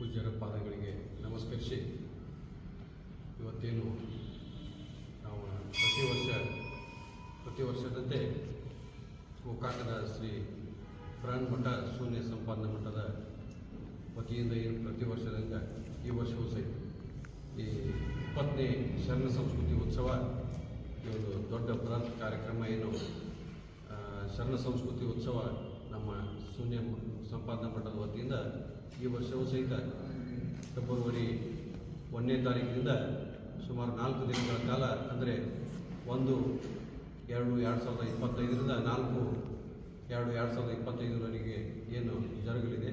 ಪೂಜ್ಯರ ಪಾದಗಳಿಗೆ ನಮಸ್ಕರಿಸಿ ಇವತ್ತೇನು ನಾವು ಪ್ರತಿ ವರ್ಷದಂತೆ ಗೋಕಾಕದ ಶ್ರೀ ಬ್ರಹ್ಮ ಮಠ ಶೂನ್ಯ ಸಂಪಾದನಾ ಮಠದ ವತಿಯಿಂದ ಏನು ಪ್ರತಿ ವರ್ಷದಂಗೆ ಈ ವರ್ಷವೂ ಸಹಿತ ಈ 20ನೇ ಶರಣ ಸಂಸ್ಕೃತಿ ಉತ್ಸವ ಈ ಒಂದು ದೊಡ್ಡ ಬೃಹತ್ ಕಾರ್ಯಕ್ರಮ ಏನು ಶರಣ ಸಂಸ್ಕೃತಿ ಉತ್ಸವ ನಮ್ಮ ಶೂನ್ಯ ಸಂಪಾದನಾ ಮಠದ ವತಿಯಿಂದ ಈ ವರ್ಷವೂ ಸಹಿತ ಫೆಬ್ರವರಿ 1ನೇ ತಾರೀಕಿನಿಂದ ಸುಮಾರು 4 ದಿನಗಳ ಕಾಲ ಅಂದರೆ 1-2-2025ರಿಂದ 4-2-2025ವರೆಗೆ ಏನು ಜರುಗಲಿದೆ.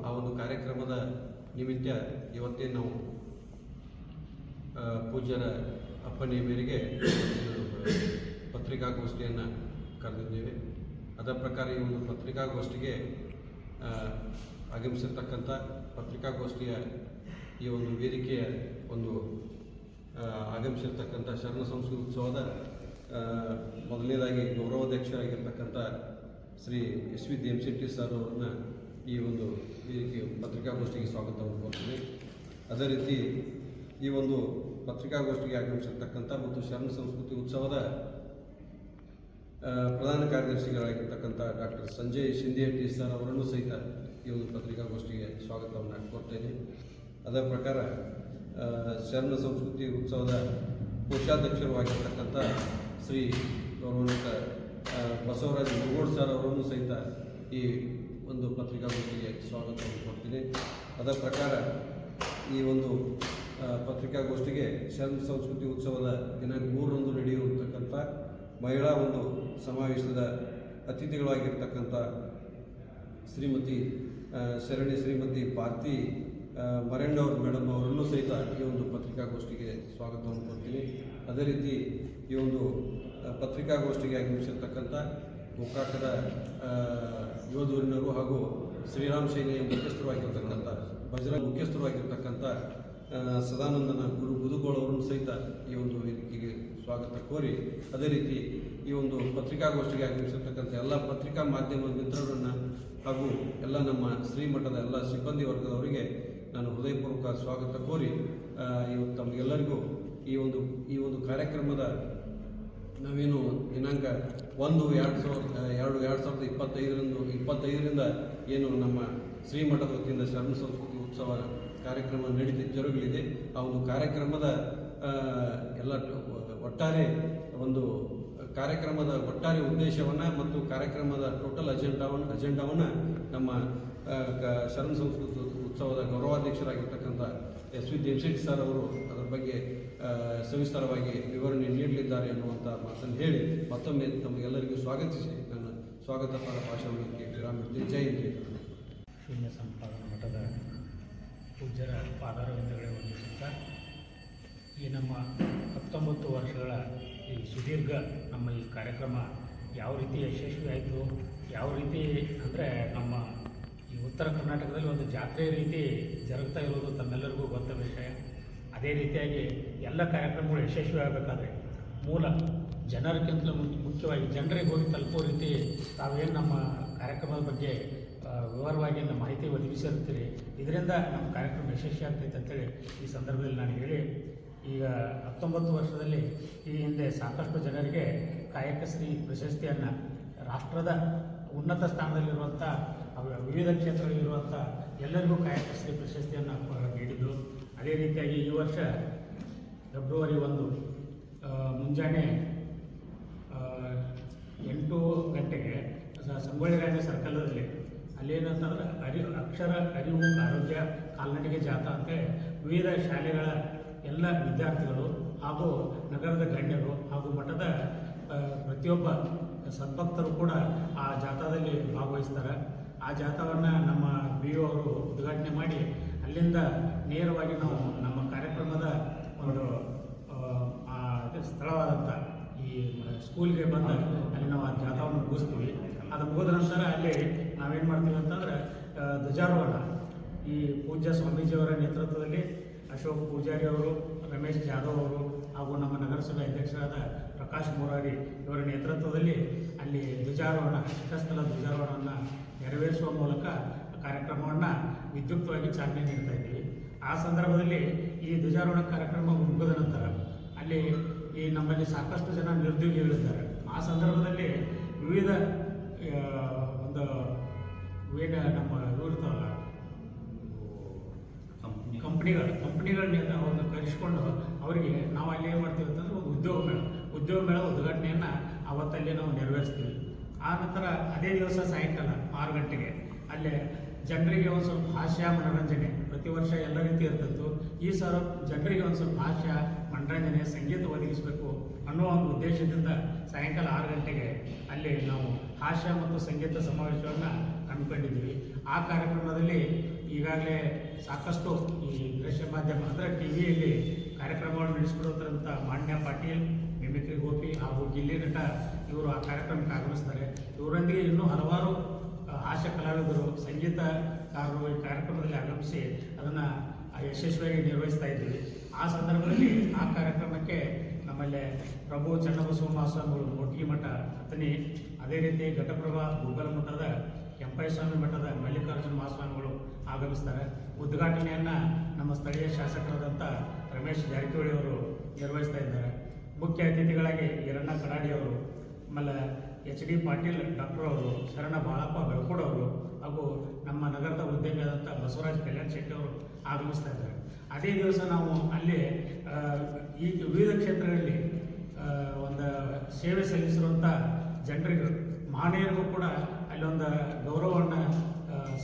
ಆ ಒಂದು ಕಾರ್ಯಕ್ರಮದ ನಿಮಿತ್ತ ಇವತ್ತೇ ನಾವು ಪೂಜ್ಯರ ಅಪ್ಪಣೆಯ ಮೇರೆಗೆ ಪತ್ರಿಕಾಗೋಷ್ಠಿಯನ್ನು ಕರೆದಿದ್ದೇವೆ. ಅದರ ಪ್ರಕಾರ ಈ ಒಂದು ಪತ್ರಿಕಾಗೋಷ್ಠಿಗೆ ಆಗಮಿಸಿರ್ತಕ್ಕಂಥ ಪತ್ರಿಕಾಗೋಷ್ಠಿಯ ಈ ಒಂದು ವೇದಿಕೆಯ ಆಗಮಿಸಿರ್ತಕ್ಕಂಥ ಶರಣ ಸಂಸ್ಕೃತಿ ಉತ್ಸವದ ಮೊದಲನೇದಾಗಿ ಗೌರವಾಧ್ಯಕ್ಷರಾಗಿರ್ತಕ್ಕಂಥ ಶ್ರೀ ಎಸ್.ವಿ. ದೇಮಶೆಟ್ಟಿ ಸರ್ ಅವರನ್ನ ಈ ಒಂದು ವೇದಿಕೆ ಪತ್ರಿಕಾಗೋಷ್ಠಿಗೆ ಸ್ವಾಗತವನ್ನು ಕೊಡ್ತೀನಿ. ಅದೇ ರೀತಿ ಈ ಒಂದು ಪತ್ರಿಕಾಗೋಷ್ಠಿಗೆ ಆಗಮಿಸಿರ್ತಕ್ಕಂಥ ಮತ್ತು ಶರಣ ಸಂಸ್ಕೃತಿ ಉತ್ಸವದ ಪ್ರಧಾನ ಕಾರ್ಯದರ್ಶಿಗಳಾಗಿರ್ತಕ್ಕಂಥ ಡಾಕ್ಟರ್ ಸಂಜಯ್ ಶಿಂದೇಹಟ್ಟಿ ಸರ್ ಅವರನ್ನು ಸಹಿತ ಈ ಒಂದು ಪತ್ರಿಕಾಗೋಷ್ಠಿಗೆ ಸ್ವಾಗತವನ್ನು ಕೊಡ್ತೇನೆ. ಅದರ ಪ್ರಕಾರ ಶರಣ ಸಂಸ್ಕೃತಿ ಉತ್ಸವದ ಕೋಶಾಧ್ಯಕ್ಷರು ಆಗಿರ್ತಕ್ಕಂಥ ಶ್ರೀ ಗೌರವಾನ್ವಿತ ಬಸವರಾಜ್ ಮುರುಗೋಡ್ ಸರ್ ಅವರನ್ನು ಸಹಿತ ಈ ಒಂದು ಪತ್ರಿಕಾಗೋಷ್ಠಿಗೆ ಸ್ವಾಗತವನ್ನು ಕೊಡ್ತೀನಿ. ಅದರ ಪ್ರಕಾರ ಈ ಒಂದು ಪತ್ರಿಕಾಗೋಷ್ಠಿಗೆ ಶರಣ ಸಂಸ್ಕೃತಿ ಉತ್ಸವದ ದಿನಾಂಕ 3ರಂದು ನಡೆಯುತ್ತಿರ್ತಕ್ಕಂಥ ಮಹಿಳಾ ಒಂದು ಸಮಾವೇಶದ ಅತಿಥಿಗಳಾಗಿರ್ತಕ್ಕಂಥ ಶ್ರೀಮತಿ ಪಾರ್ತಿ ಮರೆಂಡವ್ರ ಮೇಡಮ್ ಅವರನ್ನು ಸಹಿತ ಈ ಒಂದು ಪತ್ರಿಕಾಗೋಷ್ಠಿಗೆ ಸ್ವಾಗತವನ್ನು ಕೊಡ್ತೀನಿ. ಅದೇ ರೀತಿ ಈ ಒಂದು ಪತ್ರಿಕಾಗೋಷ್ಠಿಗೆ ಆಗಮಿಸಿರ್ತಕ್ಕಂಥ ಗೋಕಾಕದ ಯೋಧೂರಿನರು ಹಾಗೂ ಶ್ರೀರಾಮ್ ಸೇನೆಯ ಮುಖ್ಯಸ್ಥರಾಗಿರ್ತಕ್ಕಂಥ ಬಜರಂಗ್ ಮುಖ್ಯಸ್ಥರಾಗಿರ್ತಕ್ಕಂಥ ಸದಾನಂದನ ಗುರು ಬುದುಗೋಳವರನ್ನು ಸಹಿತ ಈ ಒಂದು ವೇದಿಕೆಗೆ ಸ್ವಾಗತ ಕೋರಿ, ಅದೇ ರೀತಿ ಈ ಒಂದು ಪತ್ರಿಕಾಗೋಷ್ಠಿಗೆ ಆಗಮಿಸಿರ್ತಕ್ಕಂಥ ಎಲ್ಲ ಪತ್ರಿಕಾ ಮಾಧ್ಯಮ ಮಿತ್ರರನ್ನು ಹಾಗೂ ಎಲ್ಲ ನಮ್ಮ ಶ್ರೀಮಠದ ಎಲ್ಲ ಸಿಬ್ಬಂದಿ ವರ್ಗದವರಿಗೆ ನಾನು ಹೃದಯಪೂರ್ವಕ ಸ್ವಾಗತ ಕೋರಿ ಇವತ್ತು ತಮಗೆಲ್ಲರಿಗೂ ಈ ಒಂದು ಕಾರ್ಯಕ್ರಮದ ನಾವೇನು ದಿನಾಂಕ 1-2-2025ರಿಂದ ಏನು ನಮ್ಮ ಶ್ರೀಮಠದ ವತಿಯಿಂದ ಶರಣ ಸಂಸ್ಕೃತಿ ಉತ್ಸವ ಕಾರ್ಯಕ್ರಮ ಜರುಗಲಿದೆ. ಆ ಒಂದು ಕಾರ್ಯಕ್ರಮದ ಒಟ್ಟಾರೆ ಉದ್ದೇಶವನ್ನು ಮತ್ತು ಕಾರ್ಯಕ್ರಮದ ಟೋಟಲ್ ಅಜೆಂಡಾವನ್ನು ನಮ್ಮ ಶರಣ ಸಂಸ್ಕೃತಿ ಉತ್ಸವದ ಗೌರವಾಧ್ಯಕ್ಷರಾಗಿರ್ತಕ್ಕಂಥ ಎಸ್.ವಿ. ದೇಮಶೆಟ್ಟಿ ಸರ್ ಅವರು ಅದರ ಬಗ್ಗೆ ಸವಿಸ್ತಾರವಾಗಿ ವಿವರಣೆ ನೀಡಲಿದ್ದಾರೆ ಅನ್ನುವಂಥ ಮಾತನ್ನು ಹೇಳಿ ಮತ್ತೊಮ್ಮೆ ತಮಗೆಲ್ಲರಿಗೂ ಸ್ವಾಗತಿಸಿ ನನ್ನ ಸ್ವಾಗತ ಭಾಷಣಕ್ಕೆ ವಿರಾಮ ನೀಡ್ತೀನಿ. ಜೈ ಹಿಂದ್. ಶೂನ್ಯ ಸಂಪಾದನಾ ಮಠದ ಪೂಜ್ಯರ ಪಾದಾರವಿಂದಗಳೇ ವಂದಿಸುತ್ತಾ ಈ ನಮ್ಮ 19 ವರ್ಷಗಳ ಈ ಸುದೀರ್ಘ ನಮ್ಮ ಈ ಕಾರ್ಯಕ್ರಮ ಯಾವ ರೀತಿ ಯಶಸ್ವಿ ಆಯಿತು, ಯಾವ ರೀತಿ ಅಂದರೆ ನಮ್ಮ ಈ ಉತ್ತರ ಕರ್ನಾಟಕದಲ್ಲಿ ಒಂದು ಜಾತ್ರೆ ರೀತಿ ಜರುಗ್ತಾ ಇರೋದು ತಮ್ಮೆಲ್ಲರಿಗೂ ಗೊತ್ತ ವಿಷಯ. ಅದೇ ರೀತಿಯಾಗಿ ಎಲ್ಲ ಕಾರ್ಯಕ್ರಮಗಳು ಯಶಸ್ವಿ ಆಗಬೇಕಾದ್ರೆ ಮೂಲ ಜನರಿಗಿಂತಲೂ ಮುಖ್ಯವಾಗಿ ಜನರಿಗೆ ಹೋಗಿ ತಲುಪೋ ರೀತಿ ತಾವೇನು ನಮ್ಮ ಕಾರ್ಯಕ್ರಮದ ಬಗ್ಗೆ ವಿವರವಾಗಿ ನಮ್ಮ ಮಾಹಿತಿ ಒದಗಿಸಿರ್ತೀರಿ. ಇದರಿಂದ ನಮ್ಮ ಕಾರ್ಯಕ್ರಮ ಯಶಸ್ವಿ ಆಗ್ತೈತೆ ಅಂತೇಳಿ ಈ ಸಂದರ್ಭದಲ್ಲಿ ನಾನು ಹೇಳಿ, ಈಗ 19 ವರ್ಷದಲ್ಲಿ ಈ ಹಿಂದೆ ಸಾಕಷ್ಟು ಜನರಿಗೆ ಕಾಯಕಶ್ರೀ ಪ್ರಶಸ್ತಿಯನ್ನು ರಾಷ್ಟ್ರದ ಉನ್ನತ ಸ್ಥಾನದಲ್ಲಿರುವಂಥ ವಿವಿಧ ಕ್ಷೇತ್ರದಲ್ಲಿರುವಂಥ ಎಲ್ಲರಿಗೂ ಕಾಯಕಶ್ರೀ ಪ್ರಶಸ್ತಿಯನ್ನು ನೀಡಿದ್ದು. ಅದೇ ರೀತಿಯಾಗಿ ಈ ವರ್ಷ ಫೆಬ್ರವರಿ 1 ಮುಂಜಾನೆ 8 ಗಂಟೆಗೆ ಸಂಗೊಳ್ಳಿ ರಾಯಣ್ಣ ಸರ್ಕಲದಲ್ಲಿ ಅಲ್ಲೇನಂತಂದ್ರೆ ಅಕ್ಷರ ಅರಿವು ಆರೋಗ್ಯ ಕಾಲ್ನಡಿಗೆ ಜಾಥಾ ಅಂತೇಳಿ ವಿವಿಧ ಶಾಲೆಗಳ ಎಲ್ಲ ವಿದ್ಯಾರ್ಥಿಗಳು ಹಾಗೂ ನಗರದ ಗಣ್ಯರು ಹಾಗೂ ಮಠದ ಪ್ರತಿಯೊಬ್ಬ ಸದ್ಭಕ್ತರು ಕೂಡ ಆ ಜಾಥಾದಲ್ಲಿ ಭಾಗವಹಿಸ್ತಾರೆ. ಆ ಜಾಥಾವನ್ನು ನಮ್ಮ BO ಅವರು ಉದ್ಘಾಟನೆ ಮಾಡಿ ಅಲ್ಲಿಂದ ನೇರವಾಗಿ ನಾವು ನಮ್ಮ ಕಾರ್ಯಕ್ರಮದ ಒಂದು ಸ್ಥಳವಾದಂಥ ಈ ಸ್ಕೂಲ್ಗೆ ಬಂದು ಅಲ್ಲಿ ನಾವು ಆ ಜಾಥಾವನ್ನು ಮುಗಿಸ್ತೀವಿ. ಅದು ಮುಗಿದ ನಂತರ ಅಲ್ಲಿ ನಾವೇನು ಮಾಡ್ತೀವಿ ಅಂತಂದ್ರೆ ಧ್ವಜಾರೋಹಣ ಈ ಪೂಜ್ಯ ಸ್ವಾಮೀಜಿಯವರ ನೇತೃತ್ವದಲ್ಲಿ ಅಶೋಕ್ ಪೂಜಾರಿ ಅವರು, ರಮೇಶ್ ಜಾಧವ್ ಅವರು ಹಾಗೂ ನಮ್ಮ ನಗರಸಭೆ ಅಧ್ಯಕ್ಷರಾದ ಪ್ರಕಾಶ್ ಮುರಾರಿ ಇವರ ನೇತೃತ್ವದಲ್ಲಿ ಅಲ್ಲಿ ಧ್ವಜಾರೋಹಣ, ಶಿಖರಸ್ಥಳ ಧ್ವಜಾರೋಹಣವನ್ನು ನೆರವೇರಿಸುವ ಮೂಲಕ ಕಾರ್ಯಕ್ರಮವನ್ನು ವಿದ್ಯುಕ್ತವಾಗಿ ಚಾಲನೆ ನೀಡ್ತಾ ಇದ್ದೀವಿ. ಆ ಸಂದರ್ಭದಲ್ಲಿ ಈ ಧ್ವಜಾರೋಹಣ ಕಾರ್ಯಕ್ರಮ ಮುಗಿದ ನಂತರ ಅಲ್ಲಿ ನಮ್ಮಲ್ಲಿ ಸಾಕಷ್ಟು ಜನ ನಿರುದ್ಯೋಗಿಗಳಿದ್ದಾರೆ. ಆ ಸಂದರ್ಭದಲ್ಲಿ ವಿವಿಧ ಒಂದು ನಮ್ಮ ಇರ್ತಾವಲ್ಲ ಕಂಪ್ನಿಗಳನ್ನೆಲ್ಲ ಅವ್ರನ್ನ ಕರೆಸ್ಕೊಂಡು ಅವರಿಗೆ ನಾವು ಅಲ್ಲಿ ಏನು ಮಾಡ್ತೀವಿ ಅಂತಂದ್ರೆ ಒಂದು ಉದ್ಯೋಗ ಮೇಳ ಉದ್ಘಾಟನೆಯನ್ನು ಅವತ್ತಲ್ಲಿ ನಾವು ನೆರವೇರಿಸ್ತೀವಿ. ಆ ನಂತರ ಅದೇ ದಿವಸ ಸಾಯಂಕಾಲ 6 ಗಂಟೆಗೆ ಅಲ್ಲೇ ಜನರಿಗೆ ಒಂದು ಸ್ವಲ್ಪ ಹಾಸ್ಯ ಮನೋರಂಜನೆ ಪ್ರತಿ ವರ್ಷ ಎಲ್ಲ ರೀತಿ ಇರ್ತಿತ್ತು. ಈ ಸಲ ಜನರಿಗೆ ಒಂದು ಸ್ವಲ್ಪ ಹಾಸ್ಯ ಮನೋರಂಜನೆ ಸಂಗೀತ ಒದಗಿಸಬೇಕು ಅನ್ನುವ ಒಂದು ಉದ್ದೇಶದಿಂದ ಸಾಯಂಕಾಲ 6 ಗಂಟೆಗೆ ಅಲ್ಲಿ ನಾವು ಹಾಸ್ಯ ಮತ್ತು ಸಂಗೀತ ಸಮಾವೇಶವನ್ನು ಹಮ್ಮಿಕೊಂಡಿದ್ದೀವಿ. ಆ ಕಾರ್ಯಕ್ರಮದಲ್ಲಿ ಈಗಾಗಲೇ ಸಾಕಷ್ಟು ಈ ದೃಶ್ಯ ಮಾಧ್ಯಮ ಅಂದರೆ ಟಿವಿಯಲ್ಲಿ ಕಾರ್ಯಕ್ರಮಗಳನ್ನು ನಡೆಸಿಕೊಡುತ್ತಿರುವಂಥ ಮಾನ್ಯ ಪಾಟೀಲ್, ಮಿಮಿಕ್ರಿ ಗೋಪಿ ಹಾಗೂ ಗಿಲ್ಲಿ ನಟ ಇವರು ಆ ಕಾರ್ಯಕ್ರಮಕ್ಕೆ ಆಗಮಿಸ್ತಾರೆ. ಇವರೊಂದಿಗೆ ಇನ್ನೂ ಹಲವಾರು ಹಾಸ್ಯ ಕಲಾವಿದರು, ಸಂಗೀತಕಾರರು ಈ ಕಾರ್ಯಕ್ರಮದಲ್ಲಿ ಆಗಮಿಸಿ ಅದನ್ನು ಯಶಸ್ವಿಯಾಗಿ ನಿರ್ವಹಿಸ್ತಾ ಇದ್ದೀವಿ. ಆ ಸಂದರ್ಭದಲ್ಲಿ ಆ ಕಾರ್ಯಕ್ರಮಕ್ಕೆ ನಮ್ಮಲ್ಲೇ ಪ್ರಭು ಚನ್ನಬಸವ ಮಹಾಸ್ವಾಮಿಗಳು ಮೊಟ್ಗಿ ಮಠ ಅಥಣಿ, ಅದೇ ರೀತಿ ಘಟಪ್ರಭಾ ಗುಗ್ಗಲ ಮಠದ ಕೆಂಪಯ್ಯಸ್ವಾಮಿ ಮಠದ ಮಲ್ಲಿಕಾರ್ಜುನ ಮಹಾಸ್ವಾಮಿಗಳು ಆಗಮಿಸ್ತಾರೆ. ಉದ್ಘಾಟನೆಯನ್ನು ನಮ್ಮ ಸ್ಥಳೀಯ ಶಾಸಕರಾದಂಥ ರಮೇಶ್ ಜಾರಕಿಹೊಳಿ ಅವರು ನಿರ್ವಹಿಸ್ತಾ ಇದ್ದಾರೆ. ಮುಖ್ಯ ಅತಿಥಿಗಳಾಗಿ ಈರಣ್ಣ ಕಡಾಡಿಯವರು, ಆಮೇಲೆ HD ಪಾಟೀಲ್ ಡಾಕ್ಟರ್ ಅವರು, ಶರಣ ಬಾಳಪ್ಪ ಬೆಳಕೋಡವರು ಹಾಗೂ ನಮ್ಮ ನಗರದ ಉದ್ಯಮಿಯಾದಂಥ ಬಸವರಾಜ್ ಕಲ್ಯಾಣ್ ಶೆಟ್ಟಿ ಅವರು ಆಗಮಿಸ್ತಾ ಇದ್ದಾರೆ. ಅದೇ ದಿವಸ ನಾವು ಅಲ್ಲಿ ಈ ವಿವಿಧ ಕ್ಷೇತ್ರಗಳಲ್ಲಿ ಒಂದು ಸೇವೆ ಸಲ್ಲಿಸಿರುವಂಥ ಜನರಿಗೂ ಮಹನೀಯರಿಗೂ ಕೂಡ ಅಲ್ಲೊಂದು ಗೌರವವನ್ನು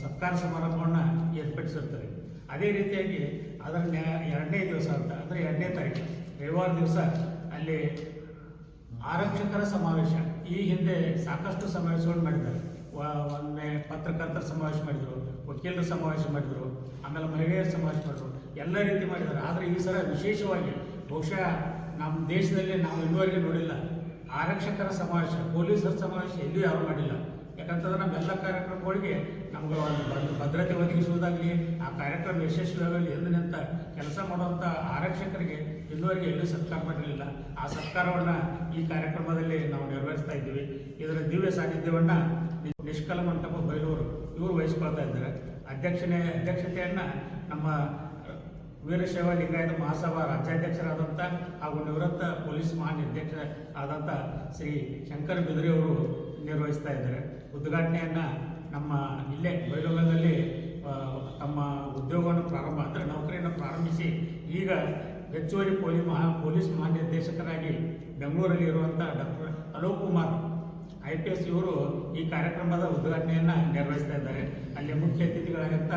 ಸತ್ಕಾರ ಸಮಾರಂಭವನ್ನು ಏರ್ಪಡಿಸಿರ್ತದೆ. ಅದೇ ರೀತಿಯಾಗಿ ಅದರ 2ನೇ ದಿವಸ ಅಂತ ಅಂದರೆ 2ನೇ ತಾರೀಕು ರವಿವಾರ ದಿವಸ ಅಲ್ಲಿ ಆರಕ್ಷಕರ ಸಮಾವೇಶ. ಈ ಹಿಂದೆ ಸಾಕಷ್ಟು ಸಮಾವೇಶಗಳು ಮಾಡಿದ್ದಾರೆ. ಒಮ್ಮೆ ಪತ್ರಕರ್ತರ ಸಮಾವೇಶ ಮಾಡಿದರು, ವಕೀಲರ ಸಮಾವೇಶ ಮಾಡಿದರು, ಆಮೇಲೆ ಮಹಿಳೆಯರ ಸಮಾವೇಶ ಮಾಡಿದರು, ಎಲ್ಲ ರೀತಿ ಮಾಡಿದ್ದಾರೆ. ಆದರೆ ಈ ಸಲ ವಿಶೇಷವಾಗಿ ಬಹುಶಃ ನಮ್ಮ ದೇಶದಲ್ಲಿ ನಾವು ಇನ್ನುವರೆಗೆ ನೋಡಿಲ್ಲ ಆರಕ್ಷಕರ ಸಮಾವೇಶ, ಪೊಲೀಸರ ಸಮಾವೇಶ ಎಲ್ಲೂ ಯಾರೂ ಮಾಡಿಲ್ಲ. ಯಾಕಂತಂದ್ರೆ ನಮ್ಮೆಲ್ಲ ಕಾರ್ಯಕ್ರಮಗಳಿಗೆ ನಮ್ಗೆ ಒಂದು ಭದ್ರತೆ ಒದಗಿಸುವುದಾಗಲಿ, ಆ ಕಾರ್ಯಕ್ರಮ ಯಶಸ್ವಿಯಾಗಲಿ ಎಂದು ನಿಂತ ಕೆಲಸ ಮಾಡುವಂಥ ಆರಕ್ಷಕರಿಗೆ ಇನ್ನುವರೆಗೆ ಎಲ್ಲೂ ಸತ್ಕಾರ ಮಾಡಿರಲಿಲ್ಲ. ಆ ಸತ್ಕಾರವನ್ನು ಈ ಕಾರ್ಯಕ್ರಮದಲ್ಲಿ ನಾವು ನೆರವೇರಿಸ್ತಾ ಇದ್ದೀವಿ. ಇದರ ದಿವ್ಯ ಸಾನ್ನಿಧ್ಯವನ್ನು ನಿಷ್ಕಲ ಮಂಟಪ ಬೈಲೂರು ಇವರು ವಹಿಸ್ಕೊಳ್ತಾ ಇದ್ದಾರೆ. ಅಧ್ಯಕ್ಷತೆಯನ್ನು ನಮ್ಮ ವೀರಶೈವ ಲಿಂಗಾಯತ ಮಹಾಸಭಾ ರಾಜ್ಯಾಧ್ಯಕ್ಷರಾದಂಥ ಹಾಗೂ ನಿವೃತ್ತ ಪೊಲೀಸ್ ಮಹಾನಿರ್ದೇಶ ಆದಂಥ ಶ್ರೀ ಶಂಕರ ಬಿದ್ರಿ ಅವರು ನಿರ್ವಹಿಸ್ತಾ ಇದ್ದಾರೆ. ಉದ್ಘಾಟನೆಯನ್ನು ನಮ್ಮ ಇಲ್ಲೇ ಬೈಲೂರಿನಲ್ಲಿ ತಮ್ಮ ಉದ್ಯೋಗವನ್ನು ಅಂದರೆ ನೌಕರಿಯನ್ನು ಪ್ರಾರಂಭಿಸಿ ಈಗ ಹೆಚ್ಚುವರಿ ಪೊಲೀಸ್ ಮಹಾನಿರ್ದೇಶಕರಾಗಿ ಬೆಂಗಳೂರಲ್ಲಿ ಇರುವಂಥ ಡಾಕ್ಟರ್ ಅಲೋಕ್ ಕುಮಾರ್ IPS ಇವರು ಈ ಕಾರ್ಯಕ್ರಮದ ಉದ್ಘಾಟನೆಯನ್ನು ನೆರವೇರಿಸ್ತಾ ಇದ್ದಾರೆ. ಅಲ್ಲಿ ಮುಖ್ಯ ಅತಿಥಿಗಳಾದಂಥ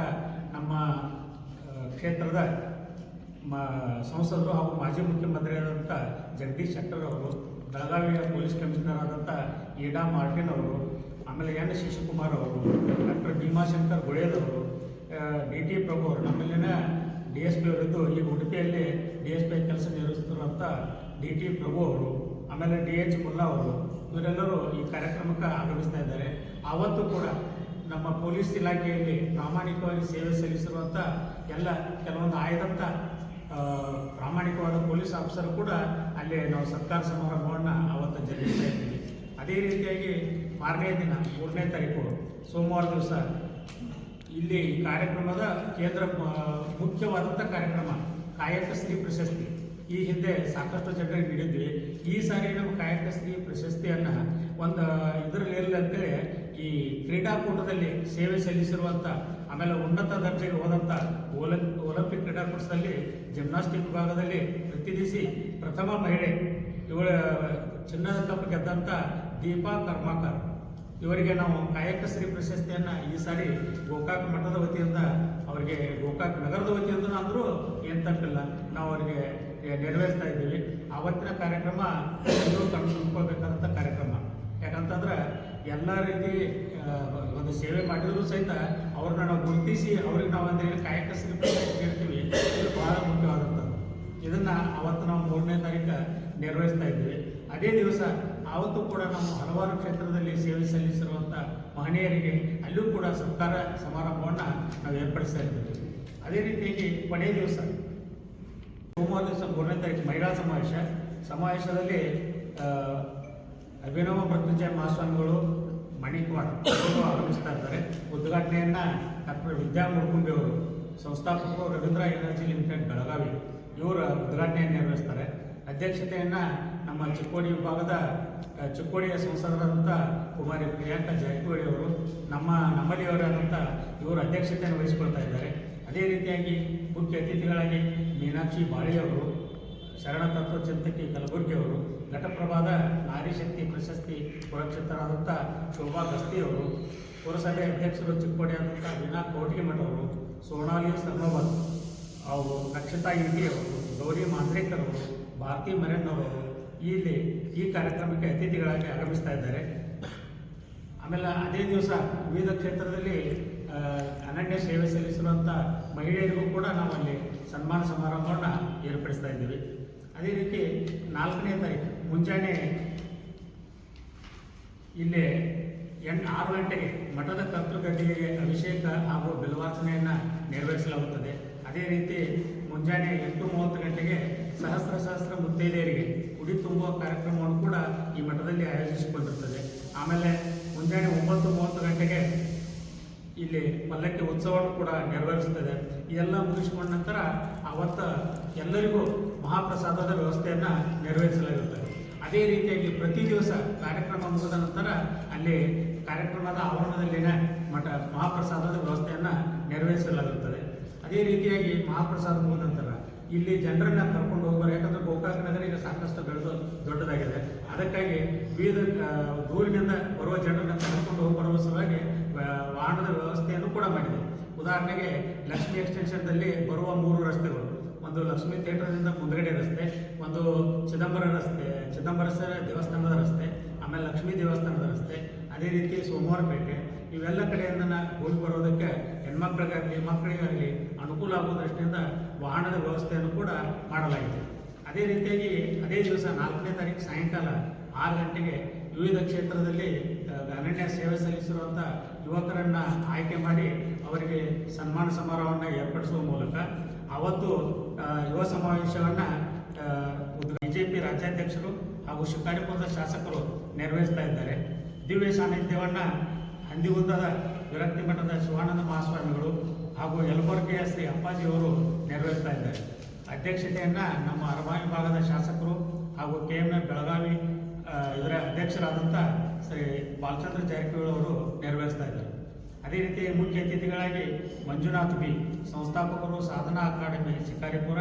ನಮ್ಮ ಕ್ಷೇತ್ರದ ಸಂಸದರು ಹಾಗೂ ಮಾಜಿ ಮುಖ್ಯಮಂತ್ರಿಯಾದಂಥ ಜಗದೀಶ್ ಶೆಟ್ಟರ್ ಅವರು, ಬೆಳಗಾವಿಯ ಪೊಲೀಸ್ ಕಮಿಷನರ್ ಆದಂಥ ಈಡಾ ಮಾರ್ಟಿನ್ ಅವರು, ಆಮೇಲೆ N ಶಿಶುಕುಮಾರ್ ಅವರು, ಡಾಕ್ಟರ್ ಭೀಮಾಶಂಕರ್ ಗುಳೇದವರು, DT ಪ್ರಭು ಅವರು, ನಮ್ಮಲ್ಲಿನ DSP ಅವರಿದ್ದು ಈಗ ಉಡುಪಿಯಲ್ಲಿ DSP ಕೆಲಸ ನಿರ್ವಹಿಸುತ್ತಿರುವಂಥ DT ಪ್ರಭು ಅವರು, ಆಮೇಲೆ DH ಮುಲ್ಲಾ ಅವರು, ಇವರೆಲ್ಲರೂ ಈ ಕಾರ್ಯಕ್ರಮಕ್ಕೆ ಆಗಮಿಸ್ತಾ ಇದ್ದಾರೆ. ಆವತ್ತು ಕೂಡ ನಮ್ಮ ಪೊಲೀಸ್ ಇಲಾಖೆಯಲ್ಲಿ ಪ್ರಾಮಾಣಿಕವಾಗಿ ಸೇವೆ ಸಲ್ಲಿಸಿರುವಂಥ ಎಲ್ಲ ಕೆಲವೊಂದು ಆಯ್ದಂಥ ಪ್ರಾಮಾಣಿಕವಾದ ಪೊಲೀಸ್ ಆಫೀಸರ್ ಕೂಡ ಅಲ್ಲಿ ನಾವು ಸತ್ಕಾರ ಸಮಾರಂಭವನ್ನು ಆವತ್ತು ಜರುಗಿಸ್ತಾ ಇದ್ದೀವಿ. ಅದೇ ರೀತಿಯಾಗಿ 6ನೇ ದಿನ 3ನೇ ತಾರೀಕು ಸೋಮವಾರ ದಿವಸ ಇಲ್ಲಿ ಕಾರ್ಯಕ್ರಮದ ಮುಖ್ಯವಾದಂಥ ಕಾರ್ಯಕ್ರಮ ಕಾಯಕ ಶ್ರೀ ಪ್ರಶಸ್ತಿ. ಈ ಹಿಂದೆ ಸಾಕಷ್ಟು ಜನರಿಗೆ ನೀಡಿದ್ವಿ. ಈ ಸಾರಿ ನಮ್ಮ ಕಾಯಕ ಶ್ರೀ ಪ್ರಶಸ್ತಿಯನ್ನು ಒಂದು ಇದರಲ್ಲಿ ಇರಲಿ ಅಂತೇಳಿ ಈ ಕ್ರೀಡಾಕೂಟದಲ್ಲಿ ಸೇವೆ ಸಲ್ಲಿಸಿರುವಂಥ, ಆಮೇಲೆ ಉನ್ನತ ದರ್ಜೆಗೆ ಹೋದಂಥ ಒಲಿಂಪಿಕ್ ಕ್ರೀಡಾಕೂಟದಲ್ಲಿ ಜಿಮ್ನಾಸ್ಟಿಕ್ ವಿಭಾಗದಲ್ಲಿ ಪ್ರತಿನಿಧಿಸಿ ಪ್ರಥಮ ಮಹಿಳೆ ಇವಳ ಚಿನ್ನದ ಕಪ್ ಗೆದ್ದಂಥ ದೀಪಾ ಕರ್ಮಾಕರ್ ಇವರಿಗೆ ನಾವು ಕಾಯಕ ಶ್ರೀ ಪ್ರಶಸ್ತಿಯನ್ನು ಈ ಸಾರಿ ಗೋಕಾಕ್ ಮಠದ ವತಿಯಿಂದ ಅವರಿಗೆ, ಗೋಕಾಕ್ ನಗರದ ವತಿಯಿಂದ ಅಂದರೂ ಏನು ತಪ್ಪಿಲ್ಲ, ನಾವು ಅವರಿಗೆ ನೆರವೇರಿಸ್ತಾ ಇದ್ದೀವಿ. ಆವತ್ತಿನ ಕಾರ್ಯಕ್ರಮ ಎಲ್ಲರೂ ಕಂಡುಕೊಳ್ಬೇಕಾದಂಥ ಕಾರ್ಯಕ್ರಮ. ಯಾಕಂತಂದ್ರೆ ಎಲ್ಲ ರೀತಿ ಒಂದು ಸೇವೆ ಮಾಡಿದರೂ ಸಹಿತ ಅವ್ರನ್ನ ನಾವು ಗುರುತಿಸಿ ಅವ್ರಿಗೆ ನಾವು ಅಂದರೆ ಕಾಯಕ ಶ್ರೀ ಪ್ರಶಸ್ತಿ ನೀಡ್ತೀವಿ. ಇದು ಬಹಳ ಮುಖ್ಯವಾದಂಥದ್ದು. ಇದನ್ನು ಅವತ್ತು ನಾವು 3ನೇ ತಾರೀಕು ನಿರ್ವಹಿಸ್ತಾ ಇದ್ದೀವಿ. ಅದೇ ದಿವಸ ಆವತ್ತು ಕೂಡ ನಾವು ಹಲವಾರು ಕ್ಷೇತ್ರದಲ್ಲಿ ಸೇವೆ ಸಲ್ಲಿಸಿರುವಂಥ ಮಹನೀಯರಿಗೆ ಅಲ್ಲೂ ಕೂಡ ಸತ್ಕಾರ ಸಮಾರಂಭವನ್ನು ನಾವು ಏರ್ಪಡಿಸ್ತಾ ಇದ್ದೀವಿ. ಅದೇ ರೀತಿಯಾಗಿ ಕೊನೆಯ ದಿವಸ ಸೋಮವಾರ ದಿವಸ 3ನೇ ತಾರೀಕು ಮಹಿಳಾ ಸಮಾವೇಶದಲ್ಲಿ ಅಭಿನವ ಮೃತ್ಯುಂಜಯ ಮಹಾಸ್ವಾಮಿಗಳು ಮಣಿಕವಾಡ ಆಗಮಿಸ್ತಾ ಇದ್ದಾರೆ. ಉದ್ಘಾಟನೆಯನ್ನು ಡಾಕ್ಟರ್ ವಿದ್ಯಾ ಮುಡ್ಕುಂಬಿ ಅವರು, ಸಂಸ್ಥಾಪಕರು ರವೀಂದ್ರ ಎನರ್ಜಿ ಲಿಮಿಟೆಡ್ ಬೆಳಗಾವಿ, ಇವರು ಉದ್ಘಾಟನೆಯನ್ನು ನೆರವೇರಿಸ್ತಾರೆ. ಅಧ್ಯಕ್ಷತೆಯನ್ನು ನಮ್ಮ ಚಿಕ್ಕೋಡಿ ವಿಭಾಗದ ಚಿಕ್ಕೋಡಿಯ ಸಂಸದರಾದಂಥ ಕುಮಾರಿ ಪ್ರಿಯಾಂಕಾ ಜಾರಕಿಹೊಳಿ ಅವರು, ನಮ್ಮಲ್ಲಿಯವರಾದಂಥ ಇವರು ಅಧ್ಯಕ್ಷತೆಯನ್ನು ವಹಿಸಿಕೊಳ್ತಾ ಇದ್ದಾರೆ. ಅದೇ ರೀತಿಯಾಗಿ ಮುಖ್ಯ ಅತಿಥಿಗಳಾಗಿ ಮೀನಾಕ್ಷಿ ಬಾಳಿಯವರು, ಶರಣ ತತ್ವಚಿಂತಕಿ ಕಲಬುರ್ಗಿ ಅವರು, ಘಟಪ್ರಭಾದ ನಾರಿ ಶಕ್ತಿ ಪ್ರಶಸ್ತಿ ಪುರಕ್ಷೇತ್ರರಾದಂಥ ಶೋಭಾ ಗಸ್ತಿಯವರು, ಪುರಸಭೆ ಅಧ್ಯಕ್ಷರು ಚಿಕ್ಕೋಡಿಯಾದಂಥ ವೀಣಾ ಕೋಟಿಮಠ ಅವರು, ಸೋನಾಲಿ ಸರ್ನೋಬತ್ ಅವರು, ರಕ್ಷಿತಾ ಇಂಡಿ ಅವರು, ಗೌರಿ ಮಾಂದ್ರೇಕರ್ ಅವರು, ಭಾರತಿ ಮರೇನ್ನವರು ಇಲ್ಲಿ ಈ ಕಾರ್ಯಕ್ರಮಕ್ಕೆ ಅತಿಥಿಗಳಾಗಿ ಆಗಮಿಸ್ತಾ ಇದ್ದಾರೆ. ಆಮೇಲೆ ಅದೇ ದಿವಸ ವಿವಿಧ ಕ್ಷೇತ್ರದಲ್ಲಿ ಅನನ್ಯ ಸೇವೆ ಸಲ್ಲಿಸಿರುವಂಥ ಮಹಿಳೆಯರಿಗೂ ಕೂಡ ನಾವು ಅಲ್ಲಿ ಸನ್ಮಾನ ಸಮಾರಂಭವನ್ನು ಏರ್ಪಡಿಸ್ತಾ ಇದ್ದೀವಿ. ಅದೇ ರೀತಿ 4ನೇ ತಾರೀಕು ಮುಂಜಾನೆ ಇಲ್ಲಿ 6 ಗಂಟೆಗೆ ಮಠದ ಕರ್ತೃಗದ್ದಿಗೆ ಅಭಿಷೇಕ ಹಾಗೂ ಬಿಲ್ವಾರ್ಚನೆಯನ್ನು ನೆರವೇರಿಸಲಾಗುತ್ತದೆ. ಅದೇ ರೀತಿ ಮುಂಜಾನೆ 8:30 ಗಂಟೆಗೆ ಸಹಸ್ರ ಮುತ್ತೈದೆಯರಿಗೆ ಉಡಿ ತುಂಬುವ ಕಾರ್ಯಕ್ರಮವನ್ನು ಕೂಡ ಈ ಮಠದಲ್ಲಿ ಆಯೋಜಿಸಿಕೊಂಡಿರುತ್ತದೆ. ಆಮೇಲೆ ಮುಂಜಾನೆ 9:30 ಗಂಟೆಗೆ ಇಲ್ಲಿ ಪಲ್ಲಕ್ಕಿ ಉತ್ಸವವನ್ನು ಕೂಡ ನೆರವೇರಿಸುತ್ತದೆ. ಇದೆಲ್ಲ ಮುಗಿಸಿಕೊಂಡ ನಂತರ ಆವತ್ತು ಎಲ್ಲರಿಗೂ ಮಹಾಪ್ರಸಾದದ ವ್ಯವಸ್ಥೆಯನ್ನು ನೆರವೇರಿಸಲಾಗುತ್ತದೆ. ಅದೇ ರೀತಿಯಾಗಿ ಪ್ರತಿ ದಿವಸ ಕಾರ್ಯಕ್ರಮ ಮುಗಿದ ನಂತರ ಅಲ್ಲಿ ಕಾರ್ಯಕ್ರಮದ ಆವರಣದಲ್ಲಿನ ಮಹಾಪ್ರಸಾದದ ವ್ಯವಸ್ಥೆಯನ್ನು ನೆರವೇರಿಸಲಾಗುತ್ತದೆ. ಅದೇ ರೀತಿಯಾಗಿ ಮಹಾಪ್ರಸಾದ ಮುಗಿದ ನಂತರ ಇಲ್ಲಿ ಜನರನ್ನು ಕರ್ಕೊಂಡು ಹೋಗೋರು, ಯಾಕಂದರೆ ಗೋಕಾಕ ನಗರ ಈಗ ಸಾಕಷ್ಟು ಬೆಳೆದು ದೊಡ್ಡದಾಗಿದೆ. ಅದಕ್ಕಾಗಿ ವಿವಿಧ ದೂರಿನಿಂದ ಬರುವ ಜನರನ್ನು ಕರ್ಕೊಂಡು ಬರುವ ಸಲುವಾಗಿ ವಾಹನದ ವ್ಯವಸ್ಥೆಯನ್ನು ಕೂಡ ಮಾಡಿದೆ. ಉದಾಹರಣೆಗೆ ಲಕ್ಷ್ಮೀ ಎಕ್ಸ್ಟೆನ್ಷನ್ದಲ್ಲಿ ಬರುವ 3 ರಸ್ತೆಗಳು, ಒಂದು ಲಕ್ಷ್ಮೀ ಥಿಯೇಟರ್ನಿಂದ ಮುಂದ್ಗಡೆ ರಸ್ತೆ, ಒಂದು ಚಿದಂಬರೇಶ್ವರ ದೇವಸ್ಥಾನದ ರಸ್ತೆ, ಆಮೇಲೆ ಲಕ್ಷ್ಮೀ ದೇವಸ್ಥಾನದ ರಸ್ತೆ, ಅದೇ ರೀತಿ ಸೋಮವಾರಪೇಟೆ, ಇವೆಲ್ಲ ಕಡೆಯಿಂದ ಹೋಗಿ ಬರೋದಕ್ಕೆ ಹೆಣ್ಮಕ್ಳಿಗಾಗಲಿ ಮಕ್ಕಳಿಗಾಗಲಿ ಅನುಕೂಲ ಆಗುವ ದೃಷ್ಟಿಯಿಂದ ವಾಹನದ ವ್ಯವಸ್ಥೆಯನ್ನು ಕೂಡ ಮಾಡಲಾಗಿದೆ. ಅದೇ ರೀತಿಯಾಗಿ ಅದೇ ದಿವಸ 4ನೇ ತಾರೀಕು ಸಾಯಂಕಾಲ 6 ಗಂಟೆಗೆ ವಿವಿಧ ಕ್ಷೇತ್ರದಲ್ಲಿ ಅನನ್ಯ ಸೇವೆ ಸಲ್ಲಿಸಿರುವಂಥ ಯುವಕರನ್ನು ಆಯ್ಕೆ ಮಾಡಿ ಅವರಿಗೆ ಸನ್ಮಾನ ಸಮಾರಂಭವನ್ನು ಏರ್ಪಡಿಸುವ ಮೂಲಕ ಅವತ್ತು ಯುವ ಸಮಾವೇಶವನ್ನು BJP ರಾಜ್ಯಾಧ್ಯಕ್ಷರು ಹಾಗೂ ಶಿಕಾರಿಪುರದ ಶಾಸಕರು ನೆರವೇರಿಸ್ತಾ ಇದ್ದಾರೆ. ದಿವ್ಯ ಸಾನ್ನಿಧ್ಯವನ್ನು ಹಂದಿಗುಂದದ ವಿರಕ್ತಿ ಮಠದ ಶಿವಾನಂದ ಮಹಾಸ್ವಾಮಿಗಳು ಹಾಗೂ ಯಲಬುರ್ಗಿಯ ಶ್ರೀ ಅಪ್ಪಾಜಿಯವರು ನೆರವೇರಿಸ್ತಾ ಇದ್ದಾರೆ. ಅಧ್ಯಕ್ಷತೆಯನ್ನು ನಮ್ಮ ಅರಬಾವಿ ಭಾಗದ ಶಾಸಕರು ಹಾಗೂ KMF ಬೆಳಗಾವಿ ಇದರ ಅಧ್ಯಕ್ಷರಾದಂಥ ಶ್ರೀ ಬಾಲಚಂದ್ರ ಜಾರಕಿಹೊಳಿ ಅವರು ನೆರವೇರಿಸ್ತಾ ಇದ್ದಾರೆ. ಅದೇ ರೀತಿ ಮುಖ್ಯ ಅತಿಥಿಗಳಾಗಿ ಮಂಜುನಾಥ್ ಬಿ, ಸಂಸ್ಥಾಪಕರು ಸಾಧನಾ ಅಕಾಡೆಮಿ ಶಿಕಾರಿಪುರ,